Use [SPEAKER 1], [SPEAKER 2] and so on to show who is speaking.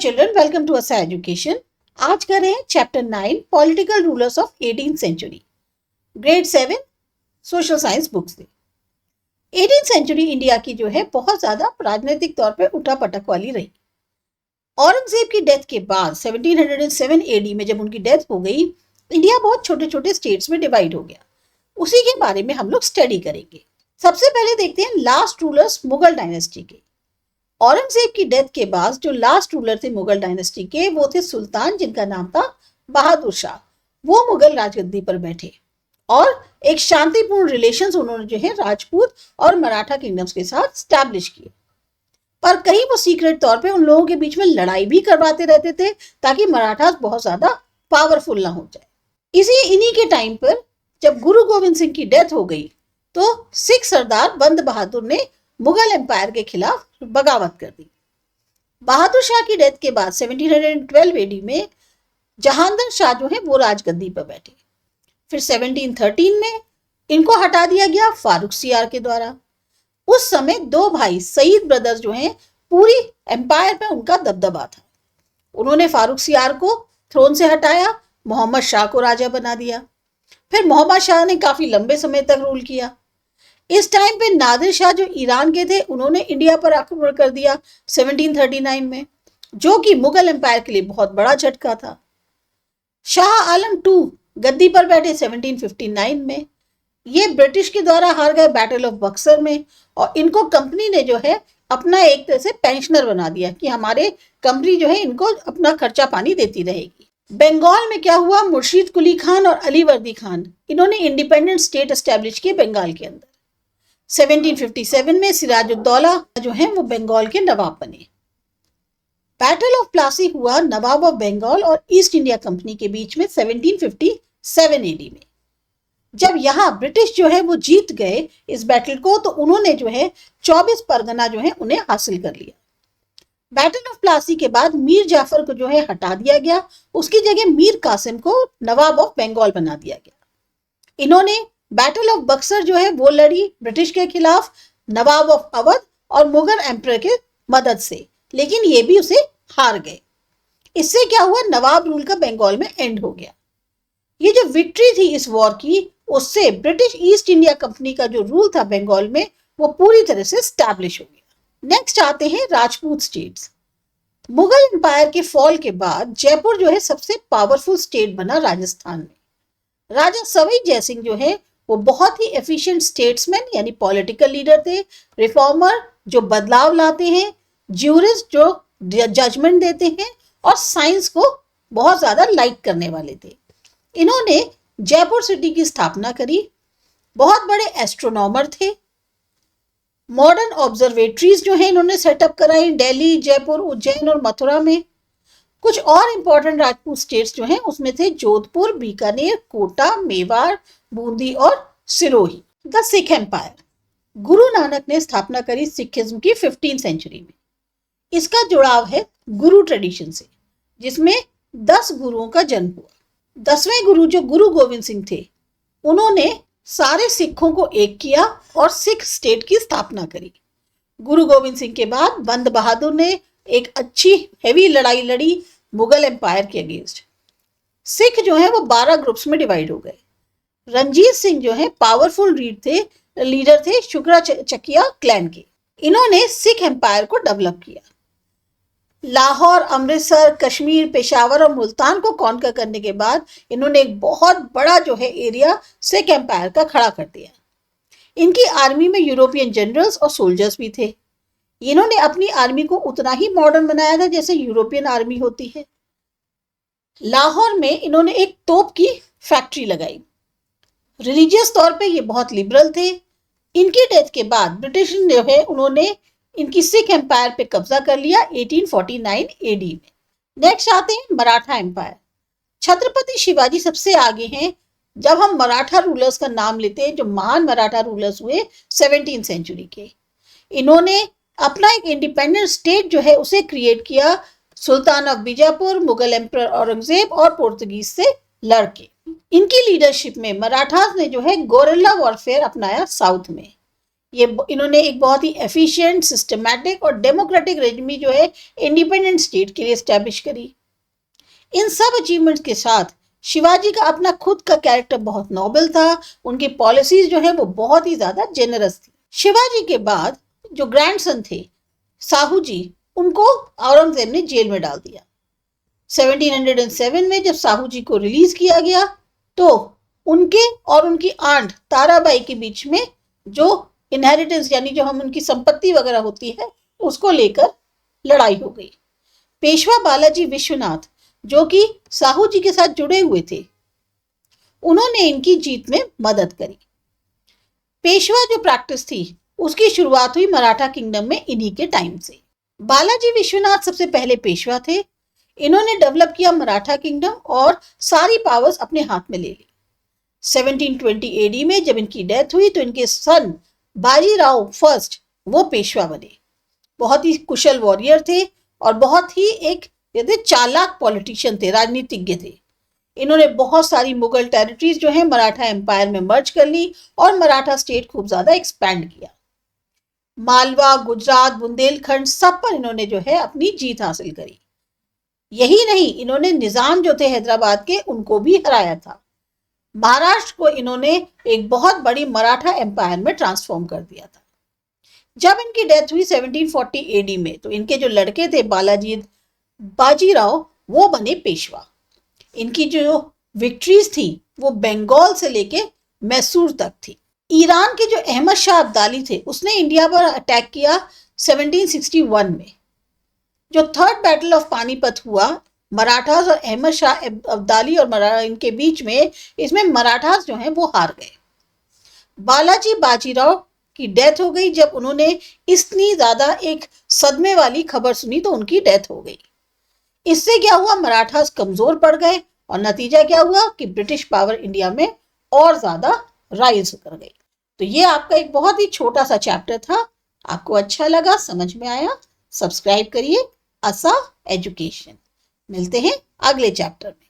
[SPEAKER 1] children, welcome to ASA Education. आज कर रहे हैं chapter 9 political rulers of 18th century, grade 7 social science books से। 18th सेंचुरी इंडिया की जो है बहुत ज्यादा राजनीतिक तौर पे उठापटक वाली रही। औरंगजेब की डेथ के बाद 1707 एडी में जब उनकी डेथ हो गई, इंडिया बहुत छोटे छोटे स्टेट्स में डिवाइड हो गया। उसी के बारे में हम लोग स्टडी करेंगे। सबसे पहले देखते हैं लास्ट रूलर्स मुगल डायनेस्टी के। औरंगजेब की डेथ के बाद जो लास्ट रूलर थे मुगल डायनेस्टी के, वो थे सुल्तान, जिनका नाम था बहादुर शाह। वो मुगल राजगद्दी पर बैठे और एक शांतिपूर्ण रिलेशंस उन्होंने जो है राजपूत और मराठा किंगडम्स के साथ स्टैब्लिश किए। पर कहीं वो सीक्रेट तौर पे उन लोगों के बीच में लड़ाई भी करवाते रहते थे ताकि मराठास बहुत ज्यादा पावरफुल ना हो जाए। इन्हीं के टाइम पर जब गुरु गोविंद सिंह की डेथ हो गई तो सिख सरदार बंद बहादुर ने मुगल एम्पायर के खिलाफ बगावत कर दी। बहादुर शाह की डेथ के बाद 1712 एडी में जहांगीर शाह जो है वो राजगद्दी पर बैठे। फिर 1713 में इनको हटा दिया गया फारूक सियार के द्वारा। उस समय दो भाई सईद ब्रदर्स जो हैं, पूरी एम्पायर पे उनका दबदबा था। उन्होंने फारूक सियार को थ्रोन से हटाया, मोहम्मद शाह को राजा बना दिया। फिर मोहम्मद शाह ने काफी लंबे समय तक रूल किया। इस टाइम पे नादिर शाह जो ईरान के थे, उन्होंने इंडिया पर आक्रमण कर दिया 1739 में, जो कि मुगल एम्पायर के लिए बहुत बड़ा झटका था। शाह आलम टू गद्दी पर बैठे 1759 में। ये ब्रिटिश के द्वारा हार गए बैटल ऑफ बक्सर में, और इनको कंपनी ने जो है अपना एक तरह से पेंशनर बना दिया कि हमारे कंपनी जो है इनको अपना खर्चा पानी देती रहेगी। बंगाल में क्या हुआ, मुर्शीद कुली खान और अली वर्दी खान, इन्होंने इंडिपेंडेंट स्टेट एस्टेब्लिश किए बंगाल के अंदर। 1757 में सिराजुद्दौला जो है वो बंगाल के नवाब बने। बैटल ऑफ प्लासी हुआ नवाब ऑफ बंगाल और ईस्ट इंडिया कंपनी के बीच में 1757 एडी में। जब यहाँ ब्रिटिश जो है वो जीत गए इस बैटल को, तो उन्होंने जो है 24 परगना जो है उन्हें हासिल कर लिया। बैटल ऑफ प्लासी के बाद मीर जाफर को जो है हटा दिया गया, उसकी जगह मीर कासिम को नवाब ऑफ बंगाल बना दिया गया। इन्होंने बैटल ऑफ बक्सर जो है वो लड़ी ब्रिटिश के खिलाफ नवाब ऑफ अवध और मुगल एम्परर के मदद से, लेकिन ये भी उसे हार गए। इससे क्या हुआ, नवाब रूल का बंगाल में एंड हो गया। ये जो विक्ट्री थी इस वॉर की, उससे ब्रिटिश ईस्ट इंडिया कंपनी का जो रूल था बंगाल में, वो पूरी तरह से स्टैब्लिश हो गया। नेक्स्ट आते हैं राजपूत स्टेट्स। मुगल एम्पायर के फॉल के बाद जयपुर जो है सबसे पावरफुल स्टेट बना राजस्थान में। राजा सवाई जयसिंह जो है वो बहुत ही एफिशिएंट स्टेट्समैन यानी पॉलिटिकल लीडर थे, रिफॉर्मर जो बदलाव लाते हैं, ज्यूरिस्ट जो जजमेंट देते हैं, और साइंस को बहुत ज्यादा लाइक करने वाले थे। इन्होंने जयपुर सिटी की स्थापना करी। बहुत बड़े एस्ट्रोनॉमर थे। मॉडर्न ऑब्जर्वेटरीज जो है इन्होंने सेटअप कराई दिल्ली, जयपुर, उज्जैन और मथुरा में। कुछ और इंपॉर्टेंट राजपूत स्टेट्स जो हैं उसमें थे जोधपुर, बीकानेर, कोटा, मेवाड़, बूंदी और सिरोही। द सिख एम्पायर, गुरु नानक ने स्थापना करी सिखिज्म की 15th सेंचुरी में। इसका जुड़ाव है गुरु ट्रेडिशन से, जिसमें 10 गुरुओं का जन्म हुआ। 10वें गुरु जो गुरु गोविंद सिंह थे, उन्होंने सारे सिखों को एक किया और सिख स्टेट की स्थापना करी। गुरु गोविंद सिंह के बाद बंद बहादुर ने एक अच्छी हेवी लड़ाई लड़ी मुगल एम्पायर के अगेंस्ट। सिख जो है वो 12 ग्रुप्स में डिवाइड हो गए। रंजीत सिंह जो है पावरफुल लीडर थे शुक्राचकिया क्लैन के। इन्होंने सिख एम्पायर को डेवलप किया। लाहौर, अमृतसर, कश्मीर, पेशावर और मुल्तान को कॉन्कर करने के बाद इन्होंने एक बहुत बड़ा जो है एरिया सिख एम्पायर का खड़ा कर दिया। इनकी आर्मी में यूरोपियन जनरल्स और सोल्जर्स भी थे। इन्होंने अपनी आर्मी को उतना ही मॉडर्न बनाया था जैसे यूरोपियन आर्मी होती है। लाहौर में इन्होंने एक तोप की फैक्ट्री लगाई। रिलीजियस तौर पे ये बहुत लिबरल थे। इनकी डेथ के बाद ब्रिटिश जो है उन्होंने इनकी सिख एम्पायर पे कब्जा कर लिया 1849 एडी में। नेक्स्ट आते हैं मराठा एम्पायर। छत्रपति शिवाजी सबसे आगे हैं जब हम मराठा रूलर्स का नाम लेते हैं, जो महान मराठा रूलर्स हुए 17th सेंचुरी के। इन्होंने अपना एक इंडिपेंडेंट स्टेट जो है उसे क्रिएट किया सुल्तान ऑफ बीजापुर, मुगल एम्परर औरंगजेब और पोर्तुगीज से लड़के। इनकी लीडरशिप में मराठास ने जो है गोरिल्ला वॉरफेयर अपनाया साउथ में। इन्होंने एक बहुत ही एफिशिएंट, सिस्टमैटिक और डेमोक्रेटिक रेजिमी जो है इंडिपेंडेंट स्टेट के लिए एस्टैब्लिश करी। इन सब अचीवमेंट्स के साथ शिवाजी का अपना खुद का कैरेक्टर बहुत नोबल था। उनकी पॉलिसीज जो है वो बहुत ही ज्यादा जेनरस थी। शिवाजी के बाद जो ग्रैंडसन थे साहू जी, उनको औरंगजेब ने जेल में डाल दिया। 1707 में जब साहू जी को रिलीज किया गया तो उनके और उनकी आंट ताराबाई के बीच में जो इनहेरिटेंस यानी जो हम उनकी संपत्ति वगैरह होती है उसको लेकर लड़ाई हो गई। पेशवा बालाजी विश्वनाथ जो कि साहू जी के साथ जुड़े हुए थे, उन्होंने इनकी जीत में मदद करी। पेशवा जो प्रैक्टिस थी उसकी शुरुआत हुई मराठा किंगडम में इन्हीं के टाइम से। बालाजी विश्वनाथ सबसे पहले पेशवा थे। इन्होंने डेवलप किया मराठा किंगडम और सारी पावर्स अपने हाथ में ले ली। 1720 एडी में जब इनकी डेथ हुई तो इनके सन बाजीराव फर्स्ट वो पेशवा बने। बहुत ही कुशल वॉरियर थे और बहुत ही एक चालाक पॉलिटिशियन थे, राजनीतिज्ञ थे। इन्होंने बहुत सारी मुगल टेरिटरीज जो है मराठा एम्पायर में मर्ज कर ली और मराठा स्टेट खूब ज्यादा एक्सपैंड किया। मालवा, गुजरात, बुंदेलखंड सब पर इन्होंने जो है अपनी जीत हासिल करी। यही नहीं, इन्होंने निजाम जो थे हैदराबाद के उनको भी हराया था। महाराष्ट्र को इन्होंने एक बहुत बड़ी मराठा एम्पायर में ट्रांसफॉर्म कर दिया था। जब इनकी डेथ हुई 1740 एडी में तो इनके जो लड़के थे बाजीराव वो बने पेशवा। इनकी जो विक्ट्रीज थी वो बंगाल से लेके मैसूर तक थी। ईरान के जो अहमद शाह अब्दाली थे उसने इंडिया पर अटैक किया 1761 में। जो थर्ड बैटल ऑफ पानीपत हुआ मराठास और अहमद शाह अब्दाली और इनके बीच में, इसमें मराठास जो हैं वो हार गए। बालाजी बाजीराव की डेथ हो गई जब उन्होंने इतनी ज्यादा एक सदमे वाली खबर सुनी तो उनकी डेथ हो गई। इससे क्या हुआ, मराठास कमजोर पड़ गए और नतीजा क्या हुआ कि ब्रिटिश पावर इंडिया में और ज्यादा राइज कर गई। तो ये आपका एक बहुत ही छोटा सा चैप्टर था। आपको अच्छा लगा, समझ में आया, सब्सक्राइब करिए आसा एजुकेशन। मिलते हैं अगले चैप्टर में।